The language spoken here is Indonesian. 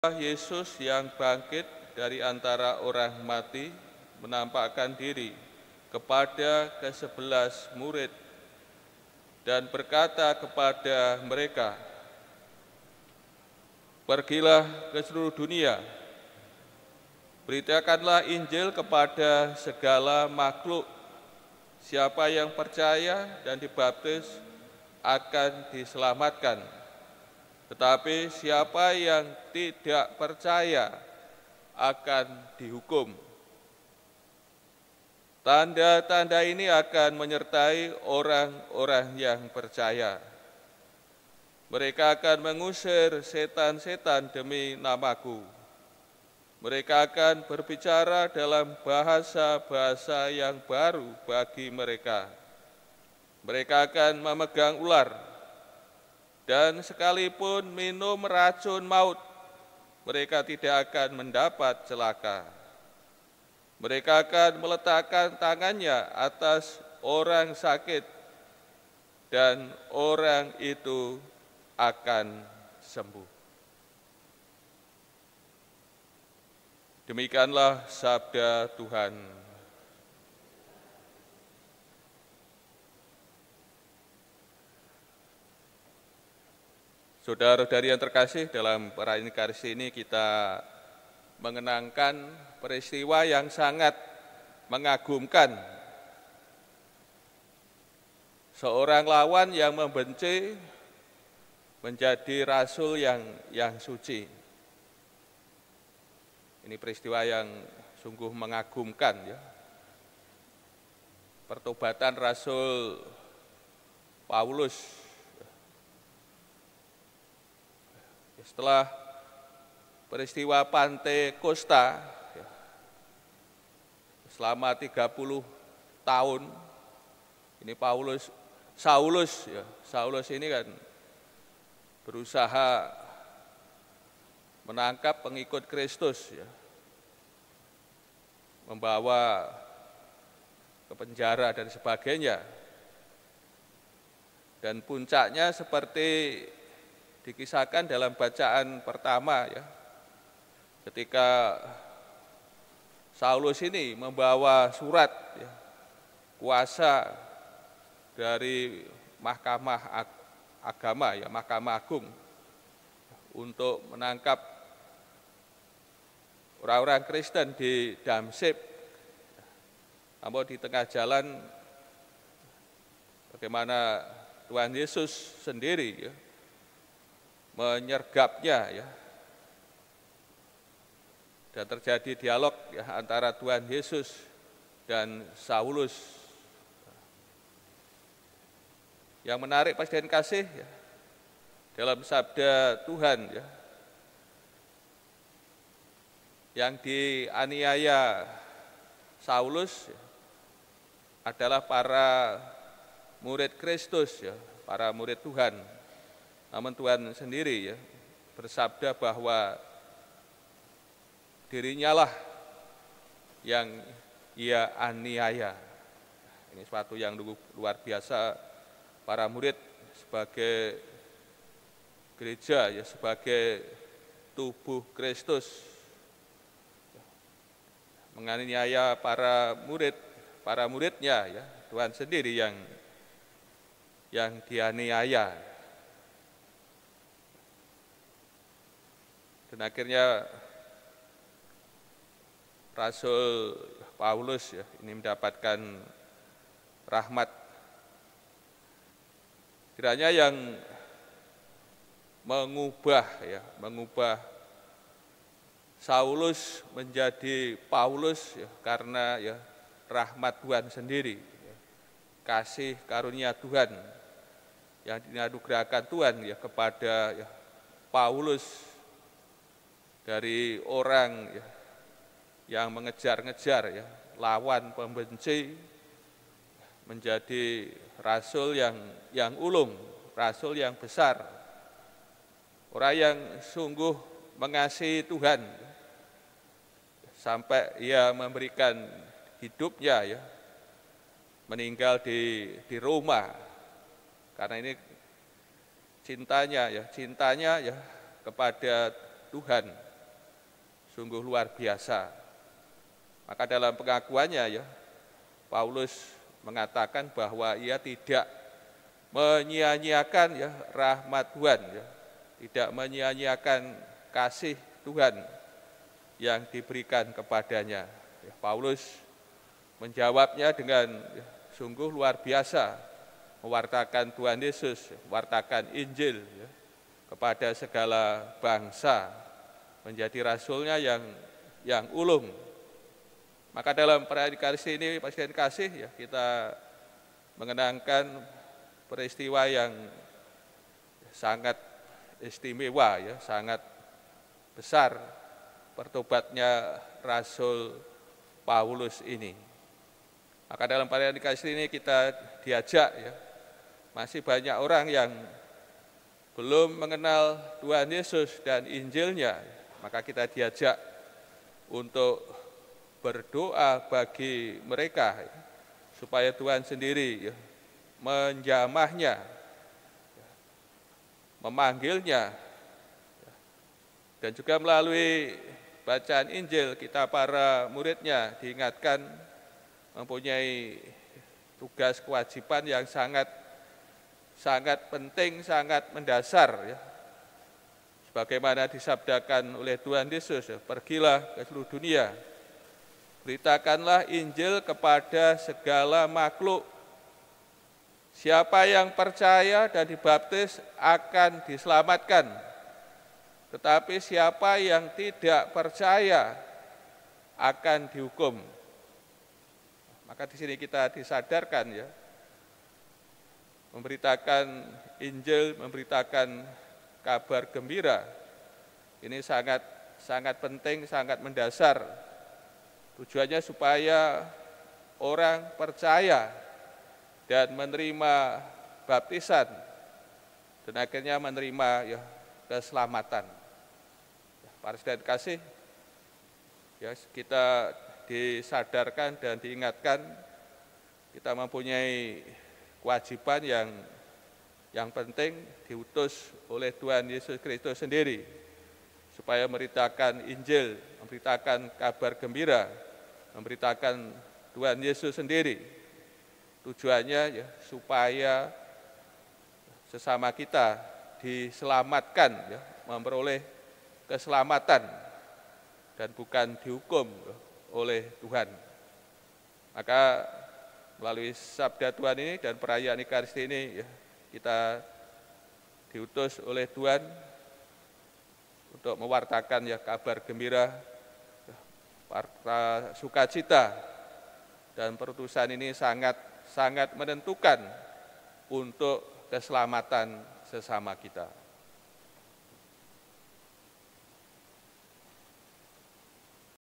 Yesus yang bangkit dari antara orang mati menampakkan diri kepada ke-11 murid dan berkata kepada mereka, "Pergilah ke seluruh dunia, beritakanlah Injil kepada segala makhluk. Siapa yang percaya dan dibaptis akan diselamatkan. Tetapi siapa yang tidak percaya akan dihukum. Tanda-tanda ini akan menyertai orang-orang yang percaya. Mereka akan mengusir setan-setan demi namaku. Mereka akan berbicara dalam bahasa-bahasa yang baru bagi mereka. Mereka akan memegang ular, dan sekalipun minum racun maut, mereka tidak akan mendapat celaka. Mereka akan meletakkan tangannya atas orang sakit, dan orang itu akan sembuh." Demikianlah sabda Tuhan. Saudara-saudari yang terkasih, dalam perayaan Ekaristi ini kita mengenangkan peristiwa yang sangat mengagumkan. Seorang lawan yang membenci menjadi rasul yang suci. Ini peristiwa yang sungguh mengagumkan, ya. Pertobatan Rasul Paulus. Setelah peristiwa Pantekosta, selama 30 tahun, ini Saulus ini kan berusaha menangkap pengikut Kristus, ya, membawa ke penjara dan sebagainya. Dan puncaknya seperti dikisahkan dalam bacaan pertama, ya, ketika Saulus ini membawa surat, ya, kuasa dari Mahkamah Agama, ya, Mahkamah Agung, untuk menangkap orang-orang Kristen di Damsyik. Namun di tengah jalan, bagaimana Tuhan Yesus sendiri, ya, menyergapnya, ya, dan terjadi dialog, ya, antara Tuhan Yesus dan Saulus. Yang menarik Pasien kasih, ya, dalam sabda Tuhan, ya, yang dianiaya Saulus, ya, adalah para murid Kristus, ya, para murid Tuhan. Namun Tuhan sendiri, ya, bersabda bahwa dirinya lah yang ia aniaya. Ini suatu yang luar biasa. Para murid sebagai gereja, ya, sebagai tubuh Kristus, menganiaya para muridnya, ya, Tuhan sendiri yang dianiaya. Dan akhirnya Rasul Paulus, ya, ini mendapatkan rahmat. Kiranya yang mengubah Saulus menjadi Paulus, ya, karena, ya, rahmat Tuhan sendiri, ya, kasih karunia Tuhan yang dianugerahkan Tuhan, ya, kepada, ya, Paulus, dari orang, ya, yang mengejar-ngejar, ya, lawan pembenci, menjadi rasul yang ulung, rasul yang besar, orang yang sungguh mengasihi Tuhan, sampai ia memberikan hidupnya, ya, meninggal di Roma, karena ini cintanya, ya, kepada Tuhan. sungguh luar biasa. Maka dalam pengakuannya ya, Paulus mengatakan bahwa ia tidak menyia-nyiakan ya rahmat Tuhan ya, tidak menyia-nyiakan kasih Tuhan yang diberikan kepadanya. Ya, Paulus menjawabnya dengan ya, sungguh luar biasa, mewartakan Tuhan Yesus, mewartakan Injil ya, kepada segala bangsa, menjadi rasulnya yang ulung. Maka dalam perayaan Ekaristi ini, Presiden kasih ya, kita mengenangkan peristiwa yang sangat istimewa ya, sangat besar bertobatnya Rasul Paulus ini. Maka dalam perayaan Ekaristi ini kita diajak ya, masih banyak orang yang belum mengenal Tuhan Yesus dan Injilnya, maka kita diajak untuk berdoa bagi mereka supaya Tuhan sendiri menjamahnya, memanggilnya, dan juga melalui bacaan Injil kita para muridnya diingatkan mempunyai tugas kewajiban yang sangat penting, sangat mendasar ya. Sebagaimana disabdakan oleh Tuhan Yesus, pergilah ke seluruh dunia, beritakanlah Injil kepada segala makhluk. Siapa yang percaya dan dibaptis akan diselamatkan, tetapi siapa yang tidak percaya akan dihukum. Maka di sini kita disadarkan ya, memberitakan Injil, memberitakan kabar gembira, ini sangat penting, sangat mendasar. Tujuannya supaya orang percaya dan menerima baptisan dan akhirnya menerima ya, keselamatan. Para saudara kasih, ya, kita disadarkan dan diingatkan kita mempunyai kewajiban yang penting diutus oleh Tuhan Yesus Kristus sendiri supaya memberitakan Injil, memberitakan kabar gembira, memberitakan Tuhan Yesus sendiri. Tujuannya ya, supaya sesama kita diselamatkan, ya, memperoleh keselamatan dan bukan dihukum oleh Tuhan. Maka melalui sabda Tuhan ini dan perayaan Ekaristi ini ya, kita diutus oleh Tuhan untuk mewartakan ya kabar gembira, warta sukacita, dan perutusan ini sangat menentukan untuk keselamatan sesama kita.